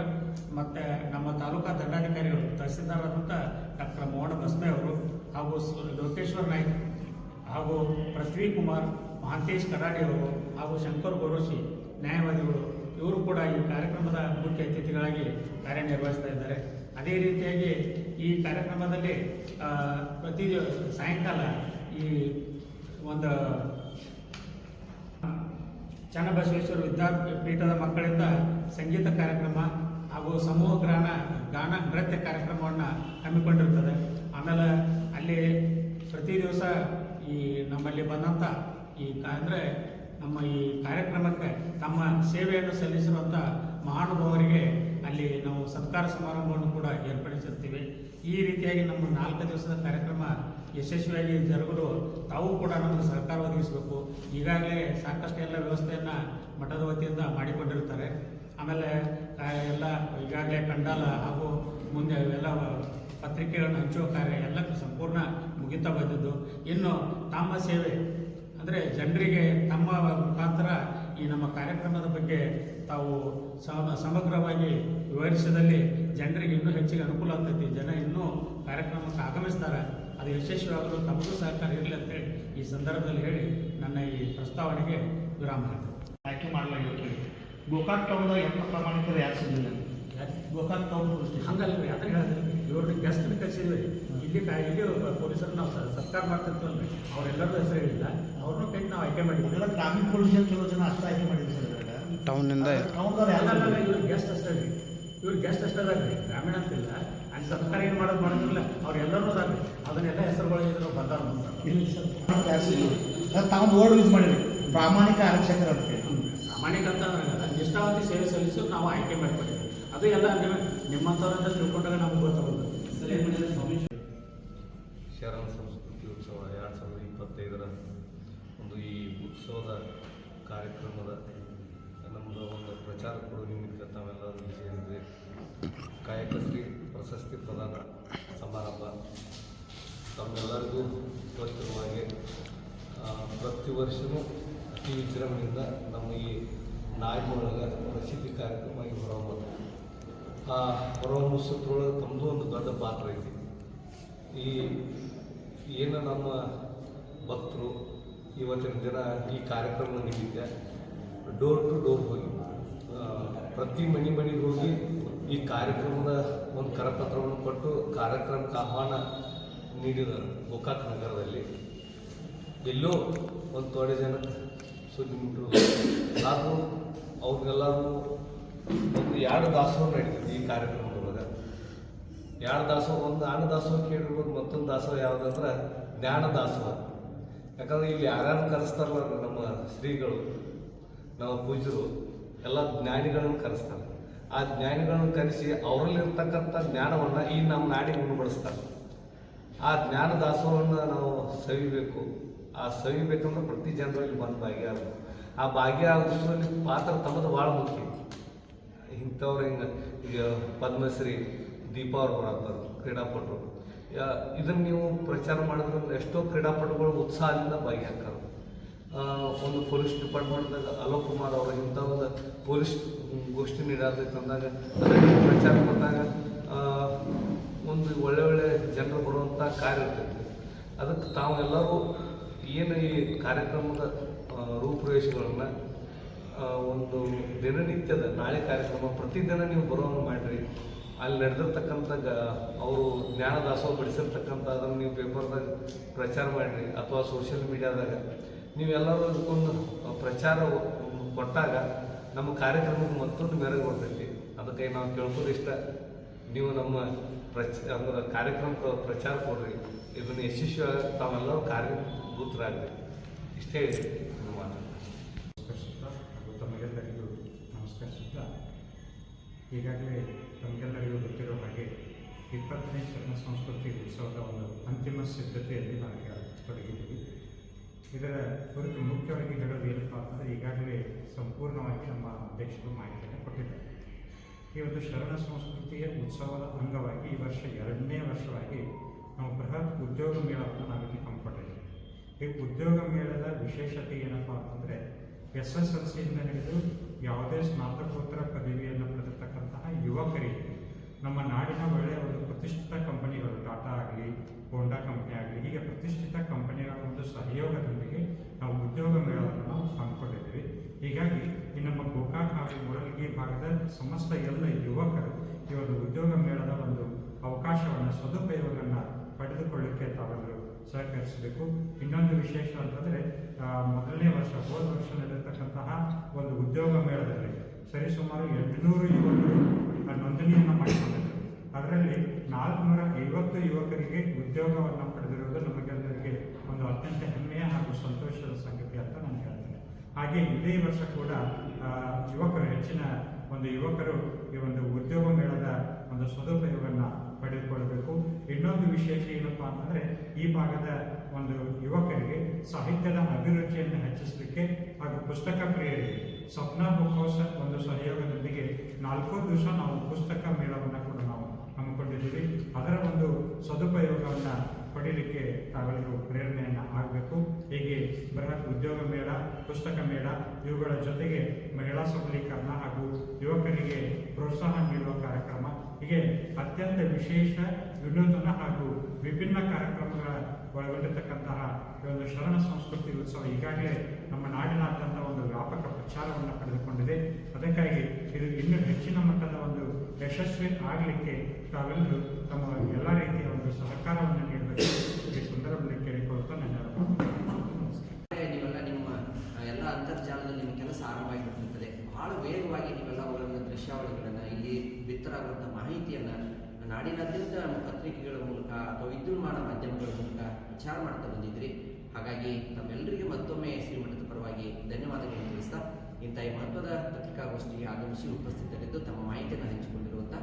ಮತ್ತು ನಮ್ಮ ತಾಲೂಕಾ ದಂಡಾಧಿಕಾರಿಗಳು ತಹಸೀಲ್ದಾರರಾದಂಥ ಡಾಕ್ಟರ್ ಮೋಹನ ಬಸ್ಮೆ ಅವರು ಹಾಗೂ ಲೋಕೇಶ್ವರ್ ನಾಯ್ಕ್ ಹಾಗೂ ಪೃಥ್ವಿ ಕುಮಾರ್, ಮಹಾಂತೇಶ್ ಕರಾಡಿ ಅವರು ಹಾಗೂ ಶಂಕರ್ ಗೋರೋಶಿ ನ್ಯಾಯವಾದಿಗಳು, ಇವರು ಕೂಡ ಈ ಕಾರ್ಯಕ್ರಮದ ಮುಖ್ಯ ಅತಿಥಿಗಳಾಗಿ ಕಾರ್ಯನಿರ್ವಹಿಸ್ತಾ ಇದ್ದಾರೆ. ಅದೇ ರೀತಿಯಾಗಿ ಈ ಕಾರ್ಯಕ್ರಮದಲ್ಲಿ ಪ್ರತಿ ಸಾಯಂಕಾಲ ಈ ಒಂದು ಚನ್ನಬಸವೇಶ್ವರ ವಿದ್ಯಾಪೀಠದ ಮಕ್ಕಳಿಂದ ಸಂಗೀತ ಕಾರ್ಯಕ್ರಮ ಹಾಗೂ ಸಮೂಹ ಗಾನ ನೃತ್ಯ ಕಾರ್ಯಕ್ರಮವನ್ನು ಹಮ್ಮಿಕೊಂಡಿರ್ತದೆ. ಆಮೇಲೆ ಅಲ್ಲಿ ಪ್ರತಿ ದಿವಸ ಈ ನಮ್ಮಲ್ಲಿ ಬಂದಂಥ ಅಂದರೆ ನಮ್ಮ ಈ ಕಾರ್ಯಕ್ರಮಕ್ಕೆ ತಮ್ಮ ಸೇವೆಯನ್ನು ಸಲ್ಲಿಸಿರುವಂಥ ಮಹಾನುಭಾವರಿಗೆ ಅಲ್ಲಿ ನಾವು ಸತ್ಕಾರ ಸಮಾರಂಭವನ್ನು ಕೂಡ ಏರ್ಪಡಿಸಿರ್ತೀವಿ. ಈ ರೀತಿಯಾಗಿ ನಮ್ಮ 4 ದಿವಸದ ಕಾರ್ಯಕ್ರಮ ಯಶಸ್ವಿಯಾಗಿ ಜರುಗಲು ತಾವು ಕೂಡ ನಮಗೆ ಸಹಕಾರ ಒದಗಿಸಬೇಕು. ಈಗಾಗಲೇ ಸಾಕಷ್ಟು ಎಲ್ಲ ವ್ಯವಸ್ಥೆಯನ್ನು ಮಠದ ವತಿಯಿಂದ ಮಾಡಿಕೊಂಡಿರ್ತಾರೆ. ಆಮೇಲೆ ಎಲ್ಲ ಈಗಾಗಲೇ ಕಂಡಾಲ ಹಾಗೂ ಮುಂದೆ ಎಲ್ಲ ಪತ್ರಿಕೆಗಳನ್ನು ಹಂಚುವ ಕಾರ್ಯ ಎಲ್ಲ ಸಂಪೂರ್ಣ ಮುಗಿತಾ ಬಂದಿದ್ದು. ಇನ್ನು ತಮ್ಮ ಸೇವೆ ಅಂದರೆ ಜನರಿಗೆ ತಮ್ಮ ಮುಖಾಂತರ ಈ ನಮ್ಮ ಕಾರ್ಯಕ್ರಮದ ಬಗ್ಗೆ ತಾವು ಸಮಗ್ರವಾಗಿ ವಿವರಿಸಿದಲ್ಲಿ ಜನರಿಗೆ ಇನ್ನೂ ಹೆಚ್ಚಿಗೆ ಅನುಕೂಲ ಆಗ್ತೈತಿ. ಜನ ಇನ್ನೂ ಕಾರ್ಯಕ್ರಮಕ್ಕೆ ಆಗಮಿಸ್ತಾರೆ. ಅದು ಯಶಸ್ವಿಯಾಗಲು ತಮಗೂ ಸಹಕಾರ ಇರಲಿ ಅಂತೇಳಿ ಈ ಸಂದರ್ಭದಲ್ಲಿ ಹೇಳಿ ನನ್ನ ಈ ಪ್ರಸ್ತಾವನೆಗೆ ವಿರಾಮ ಮಾಡ್ತೀನಿ. ಆಯ್ಕೆ ಮಾಡಲಾಗಿತ್ತು. ಗೋಕಾಕ್ ಟೌನ್ದಾಗ ಎಲ್ಲ ಪ್ರಾಮಾಣಿಕರು ಯಾರು ಸಿಗಲಿಲ್ಲ. ಗೋಕಾಕ್ ಟೌನ್ ಹಂಗಲ್ರಿ, ಅದನ್ನ ಹೇಳಿದ್ರಿ, ಇವ್ರನ್ನ ಗೆಸ್ಟ್ನ ಕಳಿಸಿದ್ವಿ. ಇಲ್ಲಿ ಪೊಲೀಸರು ನಾವು ಸತ್ಕಾರ ಮಾಡ್ತಿರ್ತೀವಲ್ಲ, ಅವರೆಲ್ಲರೂ ಹೆಸರು ಹೇಳಿಲ್ಲ, ಅವ್ರನ್ನೂ ಕೈ ನಾವು ಆಯ್ಕೆ ಮಾಡಿದ್ವಿ. ಎಲ್ಲ ಗ್ರಾಮೀಣ ಪೊಲೀಸರು ಕೆಲವು ಜನ ಅಷ್ಟು ಆಯ್ಕೆ ಮಾಡಿದ್ರು ಸರ್. ಟೌನ್ನಿಂದ ಟೌನ್ದವ್ರು ಯಾರು ಇವ್ರು ಗೆಸ್ಟ್ ಅಷ್ಟೇ ರೀ, ಇವ್ರು ಗೆಸ್ಟ್ ಅಷ್ಟೇ ಅದಾಗ್ರಿ, ಗ್ರಾಮೀಣ ಅಂತಿಲ್ಲ. ಅಲ್ಲಿ ಸರ್ಕಾರ ಏನು ಮಾಡೋದಿಲ್ಲ, ಅವ್ರೆಲ್ಲರೂ ಅದಾಗ್ರಿ. ಅದನ್ನೆಲ್ಲ ಹೆಸರುಗಳು ಇದ್ರು ಬಂದಾರ ಇಲ್ಲಿ ಸರ್ ತಾವು ಬೋರ್ಡ್ ಯೂಸ್ ಮಾಡಿರಿ, ಪ್ರಾಮಾಣಿಕ ಆರಕ್ಷಕರು ಅಂತ ಹೇಳಿ. ಪ್ರಾಮಾಣಿಕ ಅಂತ ನಿಷ್ಠಾವಂತಿ ಸೇವೆ ಸಲ್ಲಿಸಿ ನಾವು ಆಯ್ಕೆ ಮಾಡ್ಕೊಂಡಿದ್ದೀವಿ. ಅದು ಎಲ್ಲ ನಿಮ್ಮಂಥವ್ರಂತ ತಿಳ್ಕೊಂಡಾಗ ನಮ್ಗೆ ಗೊತ್ತಾಗೋದು. ಶರಣ ಸಂಸ್ಕೃತಿ ಉತ್ಸವ 2025 ಒಂದು ಈ ಉತ್ಸವದ ಕಾರ್ಯಕ್ರಮದ ನಮ್ಮದು ಒಂದು ಪ್ರಚಾರ ಕೊಡೋ ನಿಮಿತ್ತ ತಾವೆಲ್ಲರೂ ಸೇರಿದ್ವಿ. ಕಾಯಕಶ್ರೀ ಪ್ರಶಸ್ತಿ ಪ್ರದಾನ ಸಮಾರಂಭ ತಮ್ಮೆಲ್ಲರಿಗೂ ಗೊತ್ತಿರುವ ಹಾಗೆ ಪ್ರತಿ ವರ್ಷವೂ ಅತಿ ವಿಜೃಂಭಣೆಯಿಂದ ನಮ್ಮ ಈ ನಾಡಿನೊಳಗೆ ಪ್ರಸಿದ್ಧಿ ಕಾರ್ಯಕ್ರಮವಾಗಿ ಹೊರಹೊಮ್ಮದು. ಆ ಹೊರಹೊಮ್ಮಿಸೋದ್ರೊಳಗೆ ತಮ್ಮದು ಒಂದು ದೊಡ್ಡ ಪಾತ್ರ ಐತಿ. ಏನು ನಮ್ಮ ಭಕ್ತರು ಇವತ್ತಿನ ದಿನ ಈ ಕಾರ್ಯಕ್ರಮ ನಿಮಿತ್ತ ಡೋರ್ ಟು ಡೋರ್ ಹೋಗಿ ಪ್ರತಿ ಮನೆಗೆ ಹೋಗಿ ಈ ಕಾರ್ಯಕ್ರಮದ ಒಂದು ಕರಪತ್ರವನ್ನು ಕೊಟ್ಟು ಕಾರ್ಯಕ್ರಮಕ್ಕೆ ಆಹ್ವಾನ ನೀಡಿದರು. ಗೋಕಾಕ್ ನಗರದಲ್ಲಿ ಎಲ್ಲೋ ಒಂದು ಥೋಡೆ ಜನಕ್ಕೆ ಸುದ್ದಿ ಮುಟ್ಟರು. ಆದರೂ ಅವ್ರಿಗೆಲ್ಲರೂ ಒಂದು 2 ದಾಸೋಹ ನಡೀತದೆ ಈ ಕಾರ್ಯಕ್ರಮದೊಳಗೆ. 2 ದಾಸೋಹ, ಒಂದು ಅನ್ನ ದಾಸೋಹ ಕೇಳಿರ್ಬೋದು, ಮತ್ತೊಂದು ದಾಸೋಹ ಯಾವುದಂದ್ರೆ ಜ್ಞಾನ ದಾಸೋಹ. ಯಾಕಂದ್ರೆ ಇಲ್ಲಿ ಯಾರ್ಯಾರು ಕರೆಸ್ತಾರಲ್ಲ ನಮ್ಮ ಶ್ರೀಗಳು, ನಮ್ಮ ಪೂಜ್ಯರು ಎಲ್ಲ ಜ್ಞಾನಿಗಳನ್ನು ಕರೆಸ್ತಾರೆ. ಆ ಜ್ಞಾನಿಗಳನ್ನು ಕರೆಸಿ ಅವರಲ್ಲಿರ್ತಕ್ಕಂಥ ಜ್ಞಾನವನ್ನು ಈ ನಮ್ಮ ನಾಡಿಗೆ ಉಣಬಡಿಸ್ತಾರೆ. ಆ ಜ್ಞಾನ ದಾಸೋಹವನ್ನು ನಾವು ಸವಿಬೇಕು. ಆ ಸವಿಬೇಕಂದ್ರೆ ಪ್ರತಿ ಜನರಲ್ಲಿ ಬಂದು ಭಾಗಿಯಾಗಬೇಕು. ಆ ಭಾಗಿಯಾಗಿಸೋಲ್ಲಿ ಪಾತ್ರ ತಮ್ಮದು ಭಾಳ ಮುಖ್ಯ. ಇಂಥವ್ರು ಈಗ ಪದ್ಮಶ್ರೀ ದೀಪಾ ಅವ್ರು ಬರತ್ತಾರೆ, ಕ್ರೀಡಾಪಟರು. ಇದನ್ನು ನೀವು ಪ್ರಚಾರ ಮಾಡಿದ್ರೆ ಎಷ್ಟೋ ಕ್ರೀಡಾಪಟುಗಳು ಉತ್ಸಾಹದಿಂದ ಭಾಗಿಯಾಗ್ತಾರೆ. ಒಂದು ಪೊಲೀಸ್ ಡಿಪಾರ್ಟ್ಮೆಂಟ್ದಾಗ ಅಲೋಕ್ ಕುಮಾರ್ ಅವರು ಇಂಥ ಒಂದು ಪೊಲೀಸ್ ಗೋಷ್ಠಿ ನೀಡಾದಂದಾಗ ಅದನ್ನು ಪ್ರಚಾರ ಬಂದಾಗ ಒಂದು ಒಳ್ಳೆ ಜನರು ಬರುವಂಥ ಕಾರ್ಯ ಇರ್ತೈತೆ. ಅದಕ್ಕೆ ತಾವೆಲ್ಲರೂ ಏನು ಈ ಕಾರ್ಯಕ್ರಮದ ರೂಪುರೇಷೆಗಳನ್ನು ಒಂದು ದಿನನಿತ್ಯದ ನಾಳೆ ಕಾರ್ಯಕ್ರಮ ಪ್ರತಿದಿನ ನೀವು ಬರೋಂಗೆ ಮಾಡಿರಿ. ಅಲ್ಲಿ ನಡೆದಿರ್ತಕ್ಕಂಥ ಅವರು ಜ್ಞಾನ ದಾಸೋಹ ಬಡಿಸಿರ್ತಕ್ಕಂಥ ಅದನ್ನು ನೀವು ಪೇಪರ್ದಾಗ ಪ್ರಚಾರ ಮಾಡಿರಿ ಅಥವಾ ಸೋಷಿಯಲ್ ಮೀಡಿಯಾದಾಗ ನೀವೆಲ್ಲರೂ ಅದಕ್ಕೊಂದು ಪ್ರಚಾರ ಕೊಟ್ಟಾಗ ನಮ್ಮ ಕಾರ್ಯಕ್ರಮಕ್ಕೆ ಮತ್ತೊಂದು ಮೆರುಗು ಬರ್ತೈತಿ. ಅದಕ್ಕೆ ನಾವು ಕೇಳ್ಬೋದು ಇಷ್ಟ, ನೀವು ನಮ್ಮ ಅಂದ್ರೆ ಕಾರ್ಯಕ್ರಮಕ್ಕೆ ಪ್ರಚಾರ ಕೊಡ್ರಿ, ಇದನ್ನು ಯಶಸ್ವಿಯಾಗಿ ತಾವೆಲ್ಲರೂ ಕಾರ್ಯಭೂತರಾಗ್ರಿ. ಇಷ್ಟೇ ನಮ್ಮ ಮಾತು. ಹಾಗೂ ತಮಗೆಲ್ಲರಿಗೂ ನಮಸ್ಕರಿಸುತ್ತಾ, ಈಗಾಗಲೇ ತಮಗೆಲ್ಲರಿಗೂ ಗೊತ್ತಿರೋ ಹಾಗೆ 20ನೇ ಶರಣ ಸಂಸ್ಕೃತಿ ಉತ್ಸವದ ಒಂದು ಅಂತಿಮ ಸಿದ್ಧತೆಯಲ್ಲಿ ನಾವೀಗ ತೊಡಗಿದ್ದೀವಿ. ಇದರ ಕುರಿತು ಮುಖ್ಯವಾಗಿ ಹೇಳೋದು ಏನಪ್ಪ ಅಂತಂದರೆ, ಈಗಾಗಲೇ ಸಂಪೂರ್ಣವಾಗಿ ನಮ್ಮ ಅಧ್ಯಕ್ಷರು ಮಾಹಿತಿಯನ್ನು ಕೊಟ್ಟಿದ್ದಾರೆ. ಈ ಒಂದು ಶರಣ ಸಂಸ್ಕೃತಿಯ ಉತ್ಸವದ ಅಂಗವಾಗಿ ಈ ವರ್ಷ 2ನೇ ವರ್ಷವಾಗಿ ನಾವು ಬೃಹತ್ ಉದ್ಯೋಗ ಮೇಳವನ್ನು ನಾವಿಲ್ಲಿ ಹಮ್ಮಿಕೊಂಡಿದ್ದೇವೆ. ಈ ಉದ್ಯೋಗ ಮೇಳದ ವಿಶೇಷತೆ ಏನಪ್ಪ ಅಂತಂದರೆ, SSLCಯಿಂದ ಹಿಡಿದು ಯಾವುದೇ ಸ್ನಾತಕೋತ್ತರ ಪದವಿಯನ್ನು ಪಡೆದಿರ್ತಕ್ಕಂತಹ ಯುವಕರಿಗೆ ನಮ್ಮ ನಾಡಿನ ಒಳ್ಳೆಯ ಒಂದು ಪ್ರತಿಷ್ಠಿತ ಕಂಪನಿಗಳು, ಟಾಟಾ ಆಗಲಿ, ಹೋಂಡಾ ಕಂಪನಿ ಆಗಲಿ, ಹೀಗೆ ಪ್ರತಿಷ್ಠಿತ ಕಂಪನಿಗಳ ಒಂದು ಸಹಯೋಗದೊಂದಿಗೆ ನಾವು ಉದ್ಯೋಗ ಮೇಳವನ್ನು ನಾವು ಹಮ್ಮಿಕೊಂಡಿದ್ದೀವಿ. ಹೀಗಾಗಿ ಈ ನಮ್ಮ ಗೋಕಾಕ್ ಹಾಗೂ ಮುರಳಗಿ ಭಾಗದ ಸಮಸ್ತ ಎಲ್ಲ ಯುವಕರು ಈ ಒಂದು ಉದ್ಯೋಗ ಮೇಳದ ಒಂದು ಅವಕಾಶವನ್ನು ಸದುಪಯೋಗವನ್ನು ಪಡೆದುಕೊಳ್ಳಿಕ್ಕೆ ತಾವೆಲ್ಲರೂ ಸಹಕರಿಸಬೇಕು. ಇನ್ನೊಂದು ವಿಶೇಷ ಅಂತಂದರೆ, ಮೊದಲನೇ ವರ್ಷ ಹೋದ ವರ್ಷ ನಡೆದಿರ್ತಕ್ಕಂತಹ ಒಂದು ಉದ್ಯೋಗ ಮೇಳದಲ್ಲಿ ಸರಿಸುಮಾರು 800 ಯುವಕರು ನೋಂದಣಿಯನ್ನು ಮಾಡಿಕೊಂಡಿದ್ದರು. ಅದರಲ್ಲಿ 450 ಯುವಕರಿಗೆ ಉದ್ಯೋಗವನ್ನು ಪಡೆದಿರುವುದು ನಮಗೆಲ್ಲರಿಗೆ ಒಂದು ಅತ್ಯಂತ ಹೆಮ್ಮೆಯ ಹಾಗೂ ಸಂತೋಷದ ಸಂಗತಿ ಅಂತ ನಾನು ಹೇಳ್ತೇನೆ. ಹಾಗೆ ಇದೇ ವರ್ಷ ಕೂಡ ಯುವಕರು, ಹೆಚ್ಚಿನ ಒಂದು ಯುವಕರು ಈ ಒಂದು ಉದ್ಯೋಗ ಮೇಳದ ಒಂದು ಸದುಪಯೋಗವನ್ನು ಪಡೆದುಕೊಳ್ಳಬೇಕು. ಇನ್ನೊಂದು ವಿಶೇಷ ಏನಪ್ಪ ಅಂತಂದರೆ, ಈ ಭಾಗದ ಒಂದು ಯುವಕರಿಗೆ ಸಾಹಿತ್ಯದ ಅಭಿರುಚಿಯನ್ನು ಹೆಚ್ಚಿಸಲಿಕ್ಕೆ ಹಾಗೂ ಪುಸ್ತಕ ಪ್ರಿಯರಿಗೆ ಸ್ವಪ್ನ ಬುಕ್ ಹೌಸ್ ಒಂದು ಸಹಯೋಗದೊಂದಿಗೆ 4 ದಿವಸ ನಾವು ಪುಸ್ತಕ ಮೇಳವನ್ನು ಕೂಡ ನಾವು ಹಮ್ಮಿಕೊಂಡಿದ್ದೀವಿ. ಅದರ ಒಂದು ಸದುಪಯೋಗವನ್ನು ಪಡೀಲಿಕ್ಕೆ ತಾವೆಲ್ಲರೂ ಪ್ರೇರಣೆಯನ್ನು ಆಗಬೇಕು. ಹೀಗೆ ಬೃಹತ್ ಉದ್ಯೋಗ ಮೇಳ, ಪುಸ್ತಕ ಮೇಳ, ಇವುಗಳ ಜೊತೆಗೆ ಮಹಿಳಾ ಸಬಲೀಕರಣ ಹಾಗೂ ಯುವಕರಿಗೆ ಪ್ರೋತ್ಸಾಹ ನೀಡುವ ಕಾರ್ಯಕ್ರಮ, ಹೀಗೆ ಅತ್ಯಂತ ವಿಶೇಷ, ವಿನೂತನ ಹಾಗೂ ವಿಭಿನ್ನ ಕಾರ್ಯಕ್ರಮಗಳ ಒಳಗೊಂಡಿರ್ತಕ್ಕಂತಹ ಈ ಒಂದು ಶರಣ ಸಂಸ್ಕೃತಿ ಉತ್ಸವ ಈಗಾಗಲೇ ನಮ್ಮ ನಾಡಿನಾದ್ಯಂತ ಒಂದು ವ್ಯಾಪಕ ಪ್ರಚಾರವನ್ನು ಪಡೆದುಕೊಂಡಿದೆ. ಅದಕ್ಕಾಗಿ ಇದು ಇನ್ನೂ ಹೆಚ್ಚಿನ ಮಟ್ಟದ ಒಂದು ಯಶಸ್ವಿ ಆಗಲಿಕ್ಕೆ ತಾವೆಲ್ಲರೂ ತಮ್ಮ ಎಲ್ಲ ರೀತಿಯ ಒಂದು ಸಹಕಾರವನ್ನು ನೀಡಬೇಕು. ಈ ಸಂದರ್ಭದಲ್ಲಿ ಕೇಳಿಕೊಳ್ತಾ ನನ್ನ ನೀವೆಲ್ಲ ನಿಮ್ಮ ಎಲ್ಲ ಅಂತರ್ಜಾಲದಲ್ಲಿ ನಿಮ್ಮ ಕೆಲಸ ಆರಂಭ ಆಗಿರುತ್ತದೆ. ಬಹಳ ವೇಗವಾಗಿ ನೀವೆಲ್ಲ ಅವರನ್ನು ದೃಶ್ಯಾವಳಿಗಳನ್ನು, ಇಲ್ಲಿ ಬಿತ್ತರಾಗುವಂಥ ಮಾಹಿತಿಯನ್ನು ನಾಡಿನಾದ್ಯಂತ ನಮ್ಮ ಪತ್ರಿಕೆಗಳ ಮೂಲಕ ಅಥವಾ ವಿದ್ಯುನ್ಮಾನ ಮಾಧ್ಯಮಗಳ ಮೂಲಕ ವಿಚಾರ ಮಾಡ್ತಾ ಬಂದಿದ್ರಿ. ಹಾಗಾಗಿ ನಮ್ಮೆಲ್ಲರಿಗೆ ಮತ್ತೊಮ್ಮೆ ಶ್ರೀಮಠದ ಪರವಾಗಿ ಧನ್ಯವಾದಗಳನ್ನು ತಿಳಿಸ್ತಾ ಇಂಥ ಈ ಮಹತ್ವದ ಪತ್ರಿಕಾಗೋಷ್ಠಿಗೆ ಆಗಮಿಸಿ ಉಪಸ್ಥಿತರಿದ್ದು ತಮ್ಮ ಮಾಹಿತಿಯನ್ನು ಹಂಚಿಕೊಂಡಿರುವಂಥ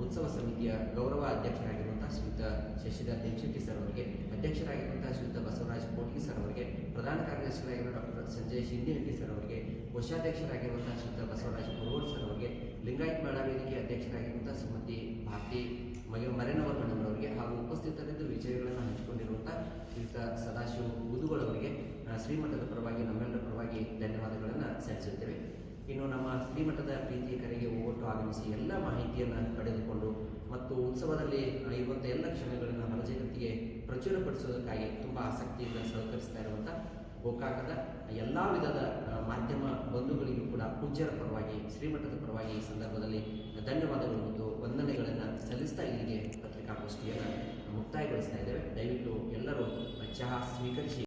ಉತ್ಸವ ಸಮಿತಿಯ ಗೌರವ ಅಧ್ಯಕ್ಷರಾಗಿರುವಂಥ ಶ್ರೀಯುತ ಶಶಿಧರ್ ತೆಂಶೆಟ್ಟಿ ಸರ್ ಅವರಿಗೆ, ಅಧ್ಯಕ್ಷರಾಗಿರುವಂಥ ಶ್ರೀಯುತ ಬಸವರಾಜ್ ಕೋಟ್ಗಿ ಸರ್ ಅವರಿಗೆ, ಪ್ರಧಾನ ಕಾರ್ಯದರ್ಶಿಗಳಾಗಿರುವ ಡಾಕ್ಟರ್ ಸಂಜಯ್ ಶಿಂದಿಹಟ್ಟಿ ಸರ್ ಅವರಿಗೆ, ಕೋಶಾಧ್ಯಕ್ಷರಾಗಿರುವಂಥ ಶ್ರೀಯುತ ಬಸವರಾಜ್ ಕುರುಗೋಡ್ ಸರ್ ಅವರಿಗೆ, ಲಿಂಗಾಯತ್ ಮಹಿಳಾ ವೇದಿಕೆ ಅಧ್ಯಕ್ಷರಾಗಿರುವಂಥ ಶ್ರೀಮತಿ ಭಾರತಿ ಮರೇನವರ್ ಮೇಡಮ್ ಅವರಿಗೆ ಹಾಗೂ ಉಪಸ್ಥಿತರಿದ್ದು ವಿಜಯಗಳನ್ನು ಹಂಚಿಕೊಂಡಿರುವಂಥ ಶ್ರೀಯುತ ಸದಾಶಿವ ಮುದುಗಳವರಿಗೆ ಶ್ರೀಮಠದ ಪರವಾಗಿ ನಮ್ಮೆಲ್ಲರ ಪರವಾಗಿ ಧನ್ಯವಾದಗಳನ್ನು ಸಲ್ಲಿಸುತ್ತೇವೆ. ಇನ್ನು ನಮ್ಮ ಶ್ರೀಮಠದ ಪ್ರೀತಿಯ ಕರೆಗೆ ಒಟ್ಟು ಆಗಮಿಸಿ ಎಲ್ಲ ಮಾಹಿತಿಯನ್ನು ಪಡೆದುಕೊಂಡು ಮತ್ತು ಉತ್ಸವದಲ್ಲಿ ಇರುವಂಥ ಎಲ್ಲ ಕ್ಷಣಗಳನ್ನು ಹೊರಜಗತ್ತಿಗೆ ಪ್ರಚುರಪಡಿಸೋದಕ್ಕಾಗಿ ತುಂಬ ಆಸಕ್ತಿಯಿಂದ ಸಹಕರಿಸ್ತಾ ಇರುವಂಥ ಗೋಕಾಕದ ಎಲ್ಲ ವಿಧದ ಮಾಧ್ಯಮ ಬಂಧುಗಳಿಗೂ ಕೂಡ ಪೂಜ್ಯರ ಪರವಾಗಿ ಶ್ರೀಮಠದ ಪರವಾಗಿ ಈ ಸಂದರ್ಭದಲ್ಲಿ ಧನ್ಯವಾದಗಳು ಮತ್ತು ವಂದನೆಗಳನ್ನು ಸಲ್ಲಿಸ್ತಾ ಇಲ್ಲಿಗೆ ಪತ್ರಿಕಾಗೋಷ್ಠಿಯನ್ನು ಮುಕ್ತಾಯಗೊಳಿಸ್ತಾ ಇದ್ದೇವೆ. ದಯವಿಟ್ಟು ಎಲ್ಲರೂ ಚಹಾ ಸ್ವೀಕರಿಸಿ